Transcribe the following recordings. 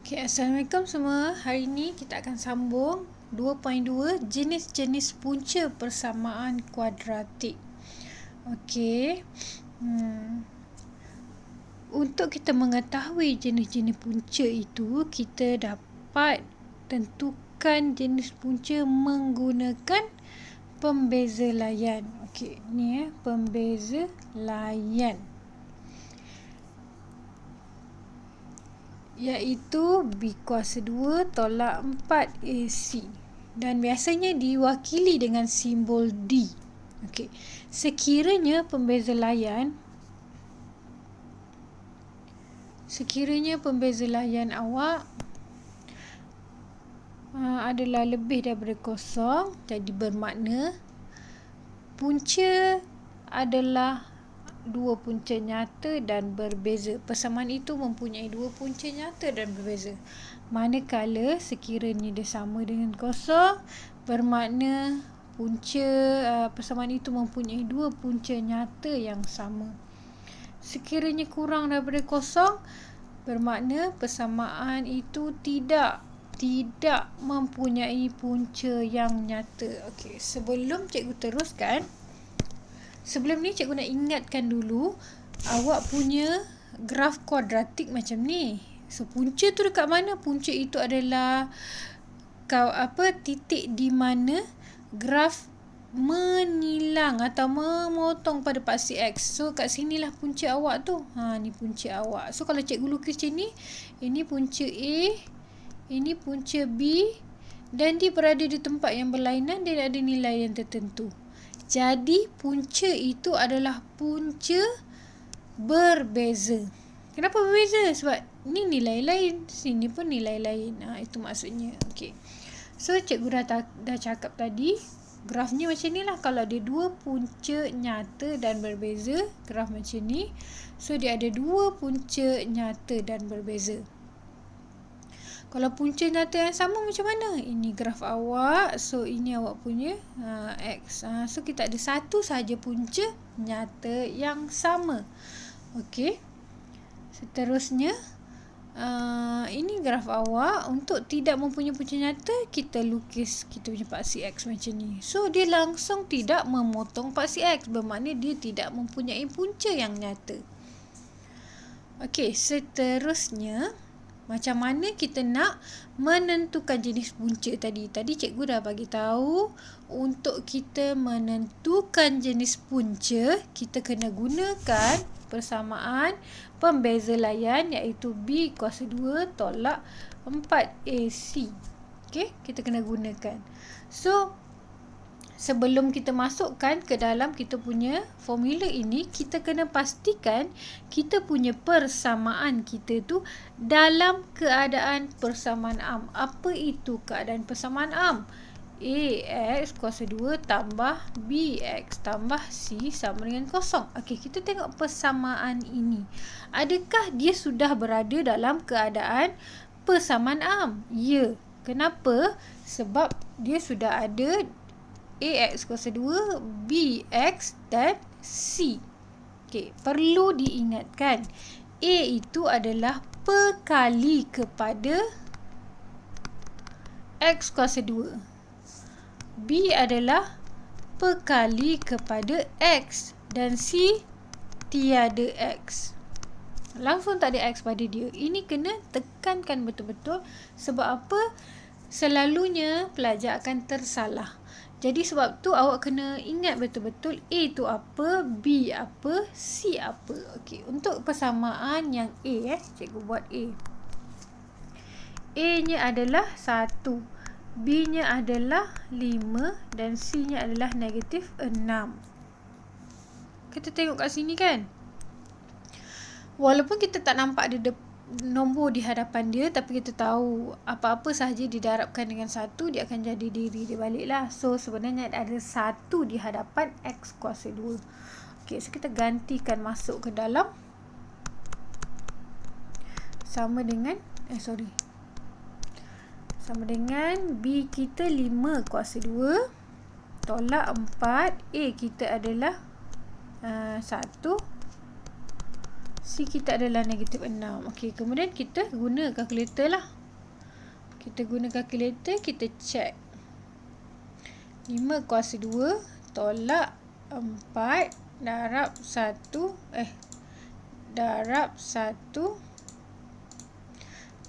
Okay, Assalamualaikum semua. Hari ini kita akan sambung 2.2 jenis-jenis punca persamaan kuadratik. Okey. Untuk kita mengetahui jenis-jenis punca itu, kita dapat tentukan jenis punca menggunakan pembeza layan. Okey, ni pembeza layan. Iaitu B kuasa 2 tolak 4 AC. Dan biasanya diwakili dengan simbol D. Okey. Sekiranya pembeza layan awak adalah lebih daripada kosong, jadi bermakna punca adalah dua punca nyata dan berbeza. Persamaan itu mempunyai dua punca nyata dan berbeza. Manakala sekiranya dia sama dengan kosong, bermakna punca persamaan itu mempunyai dua punca nyata yang sama. Sekiranya kurang daripada kosong, bermakna persamaan itu tidak mempunyai punca yang nyata. Okey, sebelum cikgu teruskan, sebelum ni cikgu nak ingatkan dulu, awak punya graf kuadratik macam ni. So punca tu dekat mana? Punca itu adalah titik di mana graf menilang atau memotong pada paksi X. So kat sinilah punca awak tu. Ni punca awak. So kalau cikgu lukis macam ni, ini punca A, ini punca B, dan dia berada di tempat yang berlainan dan ada nilai yang tertentu. Jadi punca itu adalah punca berbeza. Kenapa berbeza? Sebab ni nilai lain, sini pun nilai lain. Itu maksudnya. Okey. So cikgu dah cakap tadi, grafnya macam ni lah. Kalau ada dua punca nyata dan berbeza, graf macam ni. So dia ada dua punca nyata dan berbeza. Kalau punca nyata yang sama macam mana? Ini graf awak. So ini awak punya X. So kita ada satu sahaja punca nyata yang sama. Okey. Seterusnya, ini graf awak. Untuk tidak mempunyai punca nyata, kita lukis kita punya paksi X macam ni. So dia langsung tidak memotong paksi X. Bermakna dia tidak mempunyai punca yang nyata. Okey, seterusnya, macam mana kita nak menentukan jenis punca tadi? Tadi cikgu dah bagi tahu, untuk kita menentukan jenis punca, kita kena gunakan persamaan pembeza layan, iaitu B kuasa 2 tolak 4AC. Okey, kita kena gunakan. So sebelum kita masukkan ke dalam kita punya formula ini, kita kena pastikan kita punya persamaan kita tu dalam keadaan persamaan am. Apa itu keadaan persamaan am? AX kuasa 2 tambah BX tambah C sama dengan kosong. Okey, kita tengok persamaan ini. Adakah dia sudah berada dalam keadaan persamaan am? Ya. Kenapa? Sebab dia sudah ada AX kuasa 2, BX dan C. Okey, perlu diingatkan, A itu adalah perkali kepada X kuasa 2. B adalah perkali kepada X dan C tiada X. Langsung tak ada X pada dia. Ini kena tekankan betul-betul. Sebab apa? Selalunya pelajar akan tersalah. Jadi sebab tu awak kena ingat betul-betul A tu apa, B apa, C apa. Okey, untuk persamaan yang A, cikgu buat A. A-nya adalah 1. B-nya adalah 5 dan C-nya adalah negatif 6. Kita tengok kat sini kan. Walaupun kita tak nampak ada nombor di hadapan dia, tapi kita tahu apa-apa sahaja didarabkan dengan 1, dia akan jadi diri dia balik lah. So sebenarnya ada 1 di hadapan X kuasa 2. Okey, so kita gantikan masuk ke dalam. Sama dengan B kita 5 kuasa 2 tolak 4. A kita adalah 1. C kita adalah negatif 6. Okey, kemudian kita guna kalkulator lah. Kita guna kalkulator, kita check. 5 kuasa 2 tolak 4 darab 1 darab 1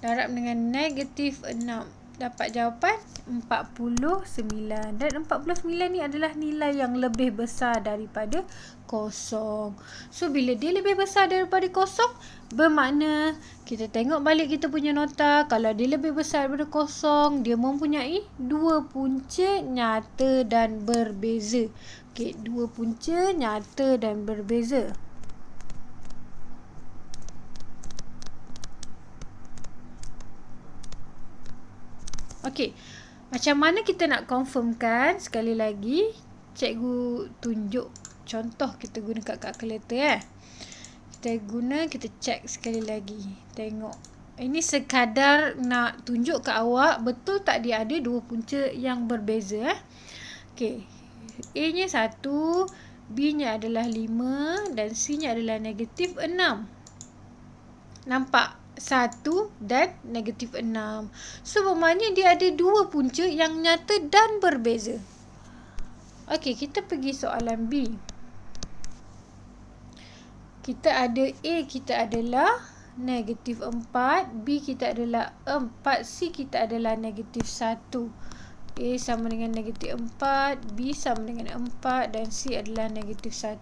darab dengan negatif 6. Dapat jawapan 49. Dan 49 ni adalah nilai yang lebih besar daripada kosong. So, bila dia lebih besar daripada kosong, bermakna kita tengok balik kita punya nota. Kalau dia lebih besar daripada kosong, dia mempunyai dua punca nyata dan berbeza. Okey, dua punca nyata dan berbeza. Okey, macam mana kita nak confirmkan? Sekali lagi, cikgu tunjuk contoh kita guna kat kalkulator. Kita check sekali lagi. Tengok. Ini sekadar nak tunjuk kat awak, betul tak dia ada dua punca yang berbeza. Okey, A-nya 1, B-nya adalah 5 dan C-nya adalah negatif 6. Nampak? 1 dan negatif 6. So, bermakna dia ada dua punca yang nyata dan berbeza. Okey, kita pergi soalan B. Kita ada A kita adalah negatif 4, B kita adalah 4, C kita adalah negatif 1. A sama dengan negatif 4, B sama dengan 4 dan C adalah negatif 1.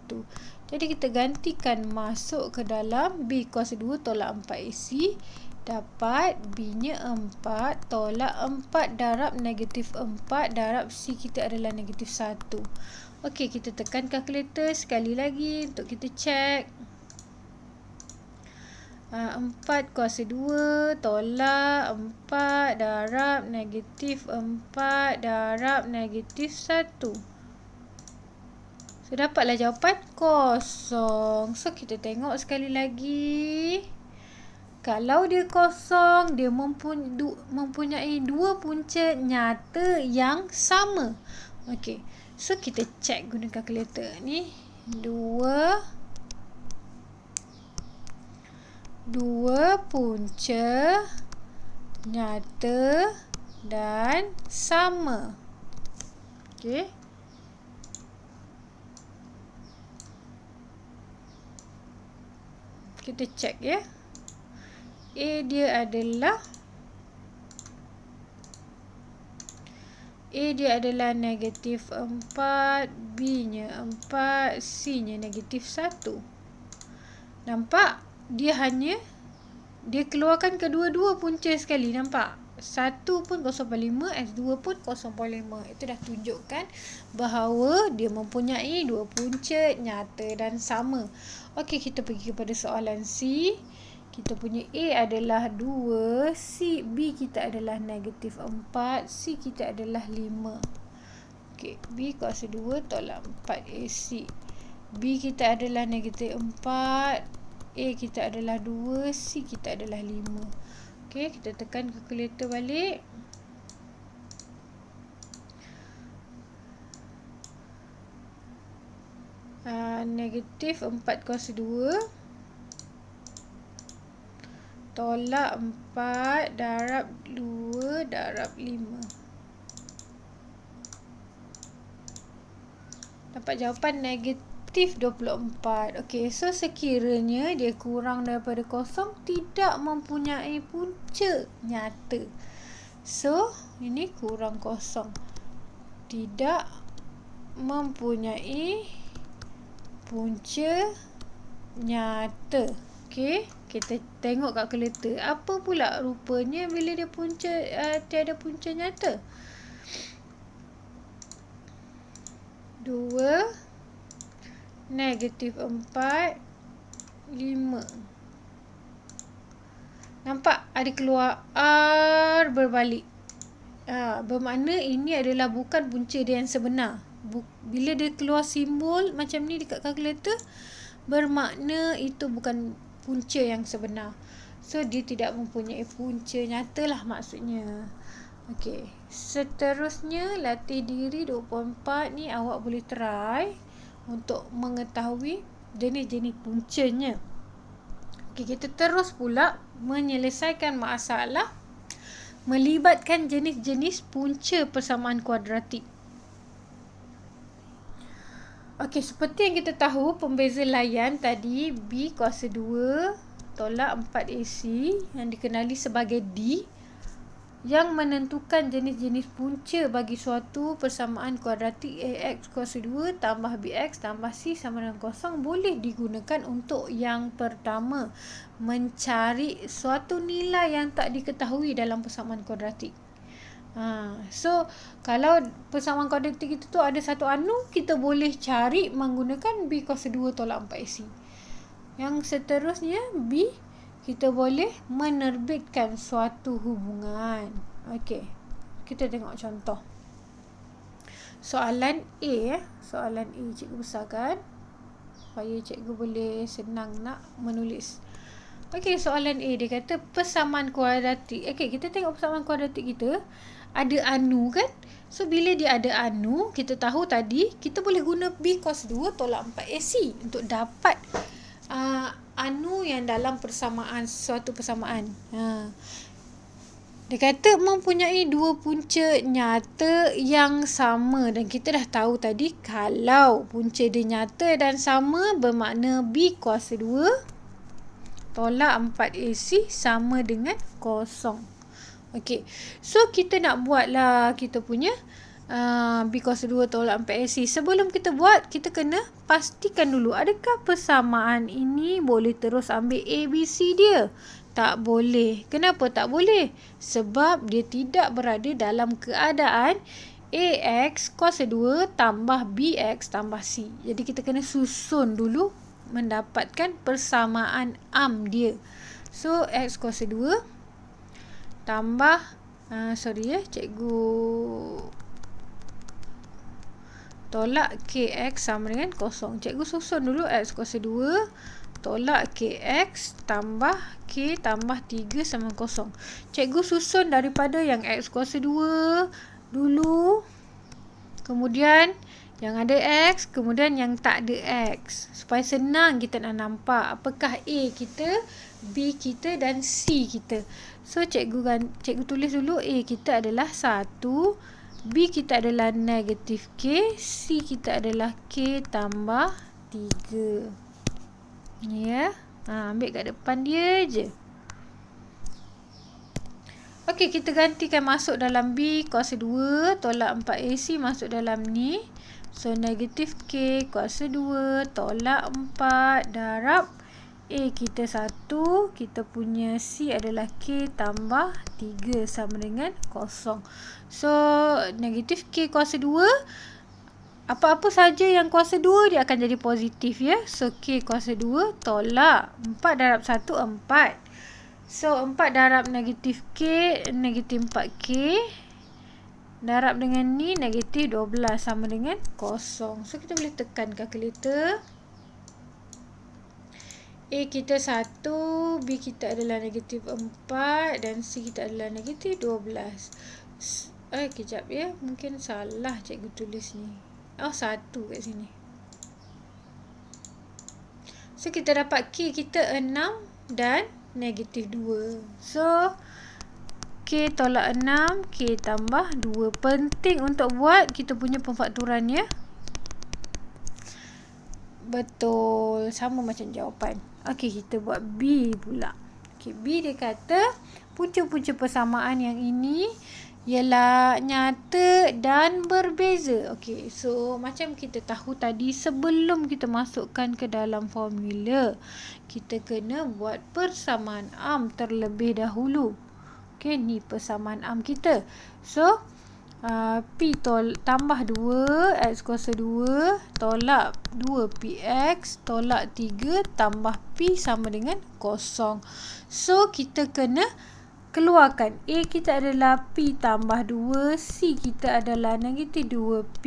Jadi kita gantikan masuk ke dalam B kuasa 2 tolak 4AC. Dapat B-nya 4 tolak 4 darab negatif 4 darab C kita adalah negatif 1. Okey, kita tekan kalkulator sekali lagi untuk kita check. 4 kuasa 2 tolak 4 darab negatif 4 darab negatif 1. So, dapatlah jawapan kosong. So, kita tengok sekali lagi. Kalau dia kosong, dia mempunyai dua punca nyata yang sama. Okey. So, kita check guna kalkulator ni. Dua punca nyata dan sama. Okey. Kita check ya. A dia adalah negatif 4, B-nya 4, C-nya negatif 1. Nampak? Dia keluarkan kedua-dua punca sekali. Nampak? 1 pun 0.5, S2 pun 0.5. Itu dah tunjukkan bahawa dia mempunyai dua punca nyata dan sama. Okey, kita pergi kepada soalan C. Kita punya A adalah 2, B kita adalah negatif 4, C kita adalah 5. Okey, B kuasa 2 tolak 4AC. B kita adalah negatif 4, A kita adalah 2, C kita adalah 5. Okey, kita tekan kalkulator balik. Negatif 4 kuasa 2 tolak 4 darab 2 darab 5. Dapat jawapan negatif 24. Okey, so sekiranya dia kurang daripada kosong, tidak mempunyai punca nyata. So, ini kurang kosong. Tidak mempunyai punca nyata. Okey, kita tengok kalkulator. Apa pula rupanya bila dia tiada punca nyata? 2 negatif 4 5. Nampak ada keluar R berbalik. Bermakna ini adalah bukan punca dia yang sebenar. Bila dia keluar simbol macam ni dekat kalkulator, bermakna itu bukan punca yang sebenar. So, dia tidak mempunyai punca nyata lah maksudnya. Okey, seterusnya latih diri 24 ni awak boleh try untuk mengetahui jenis-jenis puncanya. Okey, kita terus pula menyelesaikan masalah melibatkan jenis-jenis punca persamaan kuadratik. Okey, seperti yang kita tahu, pembeza layan tadi B kuasa 2 tolak 4AC yang dikenali sebagai D, yang menentukan jenis-jenis punca bagi suatu persamaan kuadratik AX kuasa 2 tambah BX tambah C sama dengan kosong boleh digunakan untuk yang pertama, mencari suatu nilai yang tak diketahui dalam persamaan kuadratik. So, kalau persamaan kuadratik itu tu ada satu anu, kita boleh cari menggunakan B kuasa 2 tolak 4AC. Yang seterusnya, B, kita boleh menerbitkan suatu hubungan. Okey, kita tengok contoh. Soalan A, soalan A cikgu besarkan supaya cikgu boleh senang nak menulis. Okey, soalan A dia kata persamaan kuadratik. Okey, kita tengok persamaan kuadratik kita ada anu kan. So, bila dia ada anu, kita tahu tadi kita boleh guna B cos 2 tolak 4AC untuk dapat anu yang dalam persamaan, suatu persamaan. Dia kata mempunyai dua punca nyata yang sama, dan kita dah tahu tadi kalau punca dia nyata dan sama bermakna B kuasa 2 tolak 4AC sama dengan kosong. Okey, so kita nak buatlah kita punya B kuasa 2 tolak 4AC. Sebelum kita buat, kita kena pastikan dulu adakah persamaan ini boleh terus ambil A, B, C dia. Tak boleh. Kenapa tak boleh? Sebab dia tidak berada dalam keadaan AX kuasa 2 tambah BX tambah C. Jadi kita kena susun dulu mendapatkan persamaan am dia. So, X kuasa 2 tambah cikgu tolak KX sama dengan kosong. Cikgu susun dulu X kuasa 2 tolak KX tambah K tambah 3 sama kosong. Cikgu susun daripada yang X kuasa 2 dulu, kemudian yang ada X, kemudian yang tak ada X, supaya senang kita nak nampak apakah A kita, B kita dan C kita. So, cikgu tulis dulu A kita adalah 1, B kita adalah negatif K, C kita adalah K tambah 3. Ya, ambil kat depan dia je. Okey, kita gantikan masuk dalam B kuasa 2 tolak 4AC masuk dalam ni. So, negatif K kuasa 2 tolak 4 darab A kita 1, kita punya C adalah K tambah 3 sama dengan kosong. So, negatif K kuasa 2, apa-apa saja yang kuasa 2 dia akan jadi positif ya. So, K kuasa 2 tolak 4 darab 1, 4. So, 4 darab negatif K, negatif 4K. Darab dengan ni, negatif 12 sama dengan kosong. So, kita boleh tekan kalkulator. A kita 1, B kita adalah negatif 4 dan C kita adalah negatif 12. Kejap ya, mungkin salah cikgu tulis ni. 1 kat sini. So, kita dapat K kita 6 dan negatif 2. So, K tolak 6, K tambah 2. Penting untuk buat kita punya pemfakturan ya. Betul, sama macam jawapan. Okey, kita buat B pula. Okey, B dia kata punca-punca persamaan yang ini ialah nyata dan berbeza. Okey, so macam kita tahu tadi sebelum kita masukkan ke dalam formula, kita kena buat persamaan am terlebih dahulu. Okey, ni persamaan am kita. So, P tambah 2 X kuasa 2 tolak 2 PX tolak 3 tambah P sama dengan kosong. So, kita kena keluarkan A kita adalah P tambah 2, C kita adalah negatif 2P,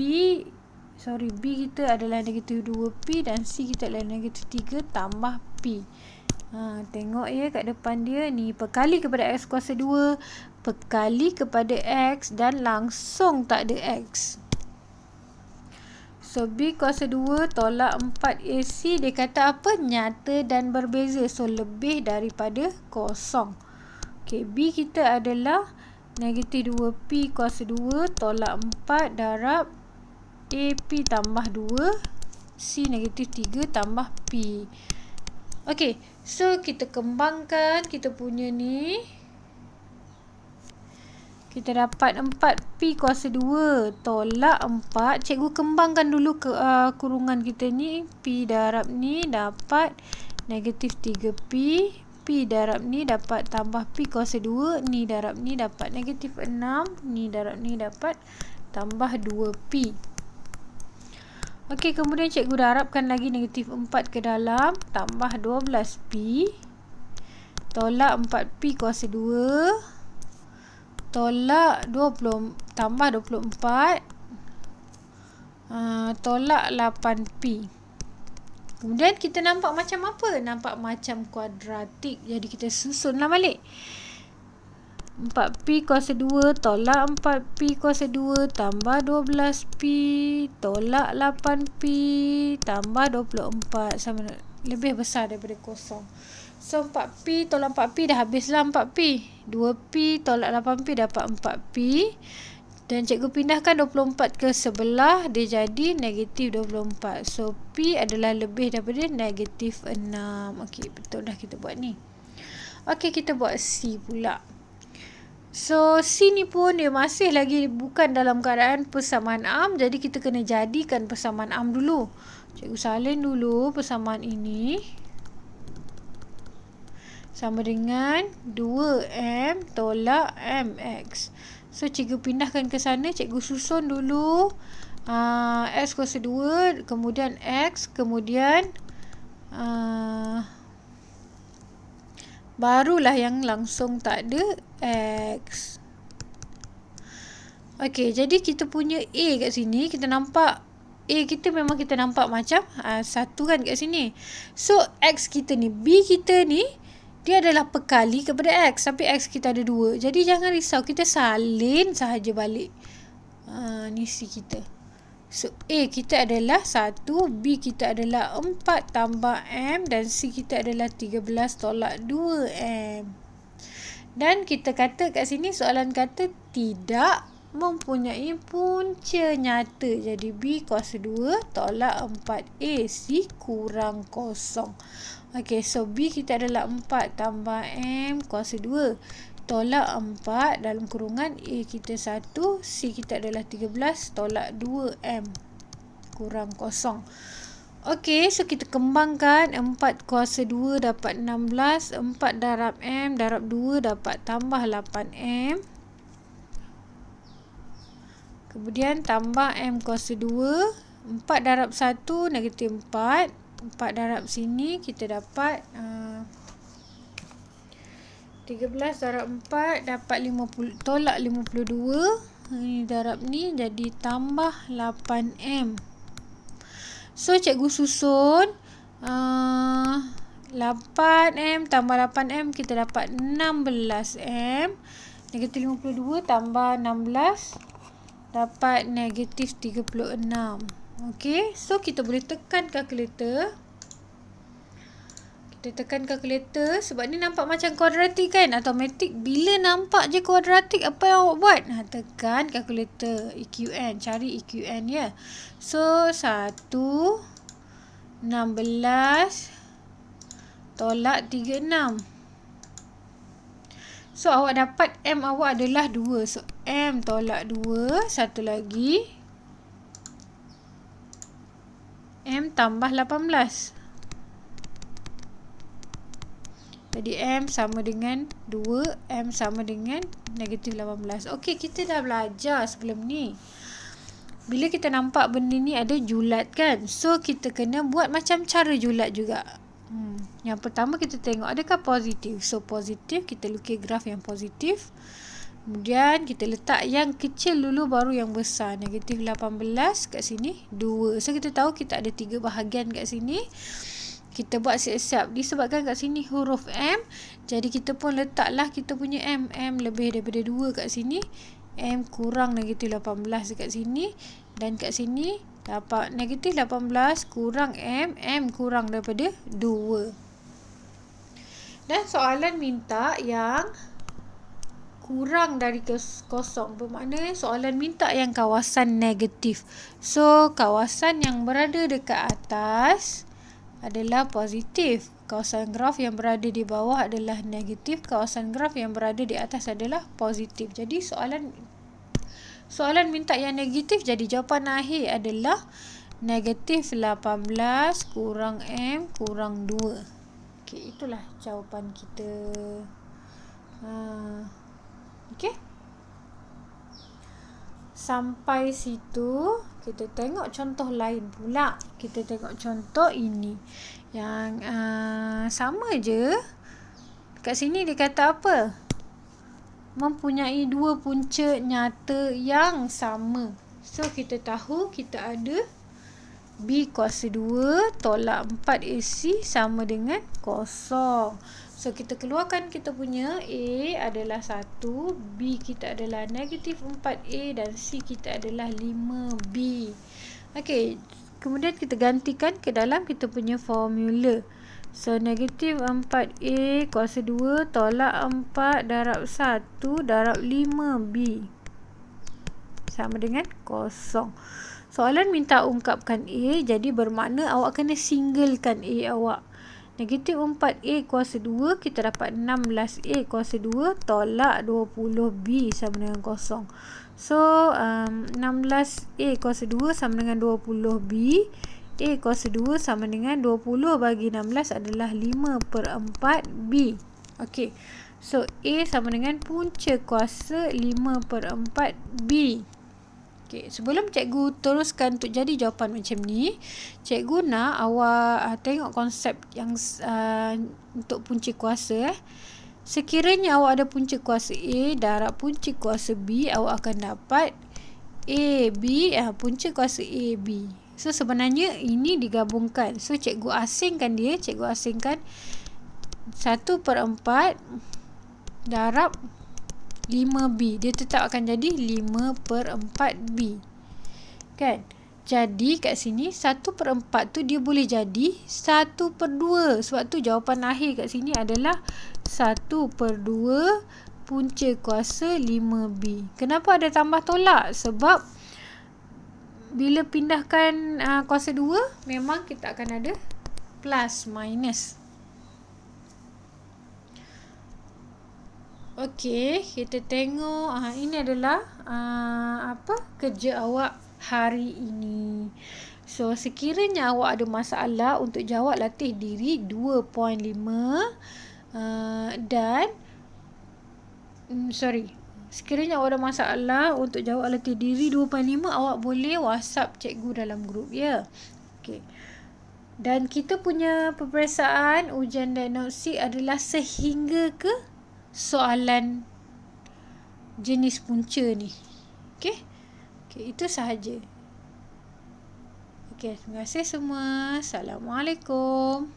B kita adalah negatif 2P dan C kita adalah negatif 3 tambah P. Tengok ya kat depan dia ni, perkali kepada X kuasa 2, perkali kepada X dan langsung tak ada X. So B kuasa 2 tolak 4AC, dia kata apa? Nyata dan berbeza. So lebih daripada kosong. Okay, B kita adalah negatif 2P kuasa 2 tolak 4 darab AP tambah 2, C negatif 3 tambah P. Okay, so kita kembangkan kita punya ni. Kita dapat 4P kuasa 2 tolak 4. Cikgu kembangkan dulu ke kurungan kita ni. P darab ni dapat negatif 3P. P darab ni dapat tambah P kuasa 2. Ni darab ni dapat negatif 6. Ni darab ni dapat tambah 2P. Okey, kemudian cikgu darabkan lagi negatif 4 ke dalam. Tambah 12P. Tolak 4P kuasa 2. Tolak 20 tambah 24. Tolak 8P. Kemudian kita nampak macam apa? Nampak macam kuadratik. Jadi kita susunlah balik. 4P kuasa 2 tolak 4P kuasa 2 tambah 12P tolak 8P tambah 24 sama lebih besar daripada kosong. So 4P tolak 4P dah habislah 4P. 2P tolak 8P dapat 4P. Dan cikgu pindahkan 24 ke sebelah, dia jadi negatif 24. So P adalah lebih daripada negatif 6. Okey, betul dah kita buat ni. Okey, kita buat C pula. So C ni pun dia masih lagi bukan dalam keadaan persamaan am. Jadi kita kena jadikan persamaan am dulu. Cikgu salin dulu persamaan ini. Sama dengan 2M tolak MX. So cikgu pindahkan ke sana. Cikgu susun dulu X kuasa 2. Kemudian X. Kemudian barulah yang langsung tak ada X. Okey, jadi kita punya A kat sini. Kita nampak A kita memang kita nampak macam satu kan kat sini. So X kita ni, B kita ni, dia adalah perkali kepada X. Tapi X kita ada 2. Jadi jangan risau. Kita salin sahaja balik. Ni C kita. So A kita adalah 1. B kita adalah 4 tambah M. Dan C kita adalah 13 tolak 2M. Dan kita kata kat sini soalan kata tidak mempunyai punca nyata. Jadi B kuasa 2 tolak 4AC kurang kosong. Okey, so B kita adalah 4 tambah M kuasa 2 tolak 4 dalam kurungan A kita 1, C kita adalah 13 tolak 2M kurang kosong. Okey, so kita kembangkan 4 kuasa 2 dapat 16, 4 darab M darab 2 dapat tambah 8M. Kemudian tambah M kuasa 2, 4 darab 1 negatif 4. 4 darab sini kita dapat 13 darab 4 dapat 50 tolak 52. Ini darab ni jadi tambah 8M. So cikgu susun 8M tambah 8M kita dapat 16M. Negatif 52 tambah 16 dapat negatif 36. Okey, so kita boleh tekan kalkulator. Kita tekan kalkulator sebab ni nampak macam kuadratik kan, automatik. Bila nampak je kuadratik, apa yang awak buat? Tekan kalkulator EQN, cari EQN ya. So 1 16 tolak 36. So awak dapat M awak adalah 2. So M tolak 2, satu lagi M tambah 18. Jadi M sama dengan 2, M sama dengan negatif 18. Okey, kita dah belajar sebelum ni. Bila kita nampak benda ni ada julat kan, so kita kena buat macam cara julat juga. Yang pertama kita tengok adakah positif. So positif, kita lukis graf yang positif. Kemudian kita letak yang kecil dulu baru yang besar. Negatif 18 kat sini 2. So kita tahu kita ada 3 bahagian kat sini. Kita buat siap-siap. Disebabkan kat sini huruf M, jadi kita pun letaklah kita punya M. M lebih daripada 2 kat sini. M kurang negatif 18 dekat sini. Dan kat sini Dapat negatif 18 kurang M. M kurang daripada 2. Dan soalan minta yang kurang dari kosong. Bermakna soalan minta yang kawasan negatif. So, kawasan yang berada dekat atas adalah positif. Kawasan graf yang berada di bawah adalah negatif. Kawasan graf yang berada di atas adalah positif. Jadi, soalan minta yang negatif, jadi jawapan akhir adalah negatif 18 kurang M kurang 2. Okey, itulah jawapan kita. Okey. Sampai situ, kita tengok contoh lain pula. Kita tengok contoh ini. Yang sama je. Kat sini dia kata apa? Mempunyai dua punca nyata yang sama. So, kita tahu kita ada B kuasa 2 tolak 4AC sama dengan kosong. So, kita keluarkan kita punya A adalah 1, B kita adalah negatif 4A dan C kita adalah 5B. Okey, kemudian kita gantikan ke dalam kita punya formula. So, negatif 4A kuasa 2 tolak 4 darab 1 darab 5B sama dengan kosong. Soalan minta ungkapkan A, jadi bermakna awak kena singlekan A awak. Negatif 4A kuasa 2, kita dapat 16A kuasa 2 tolak 20B sama dengan kosong. So, 16A kuasa 2 sama dengan 20B. A kuasa 2 sama dengan 20 bagi 16 adalah 5/4B. Okey. So, A sama dengan punca kuasa 5/4B. Okay, sebelum cikgu teruskan untuk jadi jawapan macam ni, cikgu nak awak tengok konsep yang untuk punca kuasa. Sekiranya awak ada punca kuasa A darab punca kuasa B, awak akan dapat AB, punca kuasa AB. So, sebenarnya ini digabungkan. So, cikgu asingkan dia. Cikgu asingkan 1/4 darab 5B. Dia tetap akan jadi 5/4B. Kan? Jadi kat sini 1/4 tu dia boleh jadi 1/2. Sebab tu jawapan akhir kat sini adalah 1/2 punca kuasa 5B. Kenapa ada tambah tolak? Sebab bila pindahkan kuasa 2, memang kita akan ada plus minus. Okey, kita tengok ini adalah kerja awak hari ini. So, sekiranya awak ada masalah untuk jawab latih diri 2.5 dan sekiranya awak ada masalah untuk jawab latih diri 2.5, awak boleh WhatsApp cikgu dalam grup, ya. Okey. Dan kita punya peperiksaan ujian diagnostik adalah sehingga ke soalan jenis punca ni. Okey, itu sahaja. Okey, terima kasih semua. Assalamualaikum.